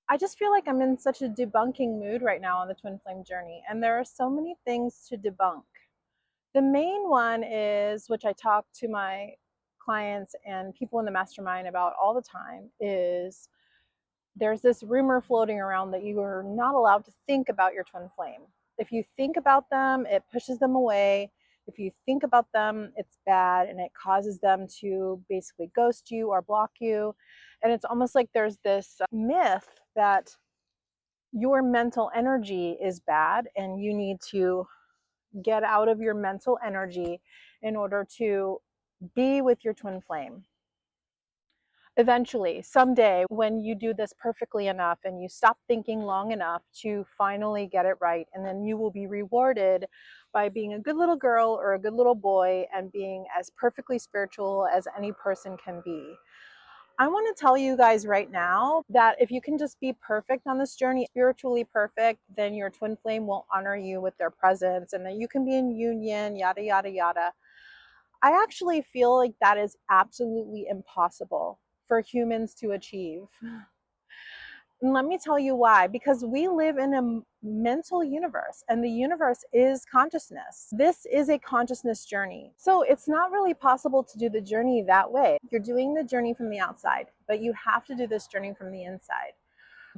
I just feel like I'm in such a debunking mood right now on the twin flame journey, and there are so many things to debunk. The main one is, which I talk to my clients and people in the mastermind about all the time, is there's this rumor floating around that you are not allowed to think about your twin flame. If you think about them, it pushes them away. If you think about them, it's bad and it causes them to basically ghost you or block you. And it's almost like there's this myth that your mental energy is bad and you need to get out of your mental energy in order to be with your twin flame. Eventually, someday, when you do this perfectly enough and you stop thinking long enough to finally get it right, and then you will be rewarded by being a good little girl or a good little boy and being as perfectly spiritual as any person can be. I want to tell you guys right now that if you can just be perfect on this journey, spiritually perfect, then your twin flame will honor you with their presence and that you can be in union, yada, yada, yada. I actually feel like that is absolutely impossible for humans to achieve. And let me tell you why. Because we live in a mental universe and the universe is consciousness. This is a consciousness journey. So it's not really possible to do the journey that way. You're doing the journey from the outside, but you have to do this journey from the inside.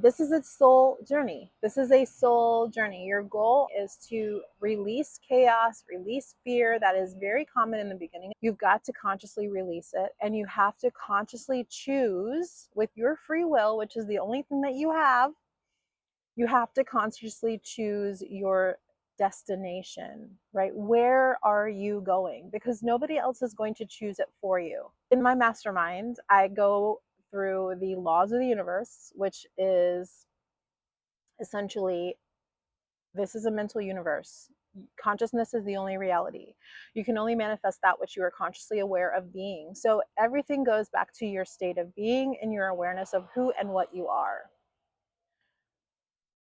This is a soul journey. This is a soul journey. Your goal is to release chaos, release fear that is very common in the beginning. You've got to consciously release it, and you have to consciously choose with your free will, which is the only thing that you have. You have to consciously choose your destination, right? Where are you going? Because nobody else is going to choose it for you. In my mastermind, I go through the laws of the universe, which is essentially, this is a mental universe. Consciousness is the only reality. You can only manifest that which you are consciously aware of being. So everything goes back to your state of being and your awareness of who and what you are.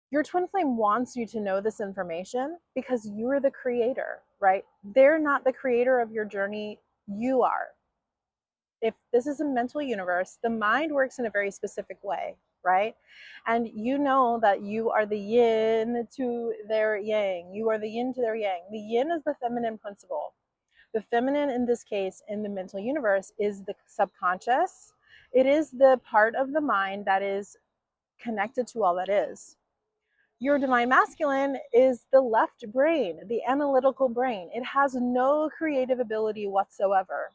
Your twin flame wants you to know this information because you're the creator, right? They're not the creator of your journey, you are. If this is a mental universe, the mind works in a very specific way, right? And you know that you are the yin to their yang. You are the yin to their yang. The yin is the feminine principle. The feminine in this case in the mental universe is the subconscious. It is the part of the mind that is connected to all that is. Your divine masculine is the left brain, the analytical brain. It has no creative ability whatsoever.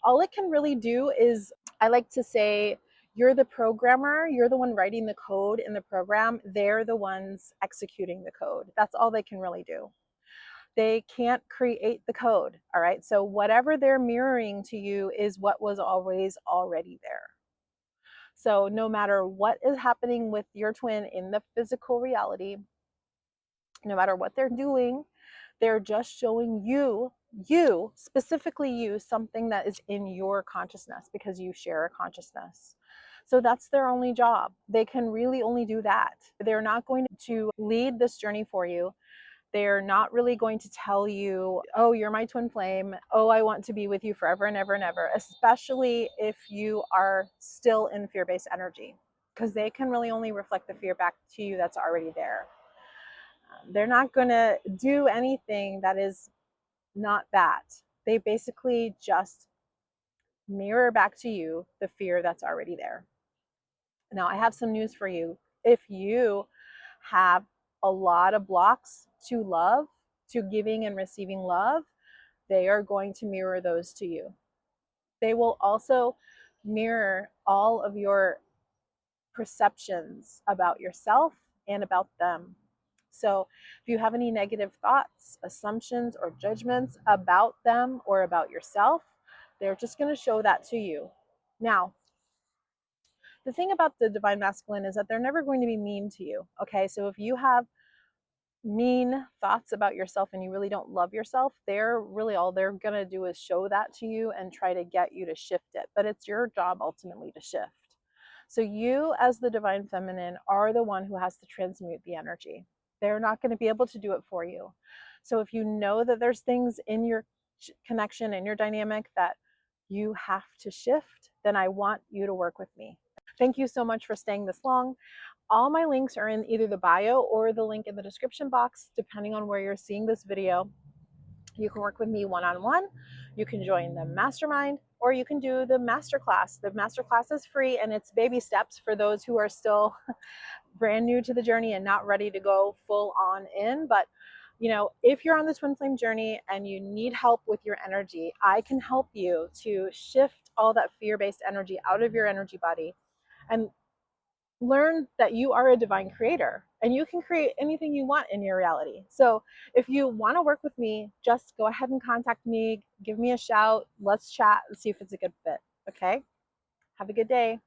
All it can really do is, I like to say, you're the programmer, you're the one writing the code in the program, they're the ones executing the code. That's all they can really do. They can't create the code, all right? So whatever they're mirroring to you is what was always already there. So no matter what is happening with your twin in the physical reality, no matter what they're doing, they're just showing you, specifically you, something that is in your consciousness because you share a consciousness. So that's their only job. They can really only do that. They're not going to lead this journey for you. They're not really going to tell you, oh, you're my twin flame. Oh, I want to be with you forever and ever and ever, especially if you are still in fear-based energy, because they can really only reflect the fear back to you that's already there. They're not going to do anything that is not that. They basically just mirror back to you the fear that's already there. Now, I have some news for you. If you have a lot of blocks to love, to giving and receiving love, they are going to mirror those to you. They will also mirror all of your perceptions about yourself and about them. So if you have any negative thoughts, assumptions, or judgments about them or about yourself, they're just going to show that to you. Now, the thing about the divine masculine is that they're never going to be mean to you. Okay, so if you have mean thoughts about yourself and you really don't love yourself, they're really, all they're going to do is show that to you and try to get you to shift it. But it's your job ultimately to shift. So you, as the divine feminine, are the one who has to transmute the energy. They're not going to be able to do it for you. So if you know that there's things in your connection, in your dynamic that you have to shift, then I want you to work with me. Thank you so much for staying this long. All my links are in either the bio or the link in the description box, depending on where you're seeing this video. You can work with me one-on-one, you can join the mastermind, or you can do the masterclass. The masterclass is free and it's baby steps for those who are still brand new to the journey and not ready to go full on in. But you know, if you're on the twin flame journey and you need help with your energy, I can help you to shift all that fear-based energy out of your energy body and learn that you are a divine creator and you can create anything you want in your reality. So if you want to work with me, just go ahead and contact me, give me a shout, let's chat and see if it's a good fit. Okay? Have a good day.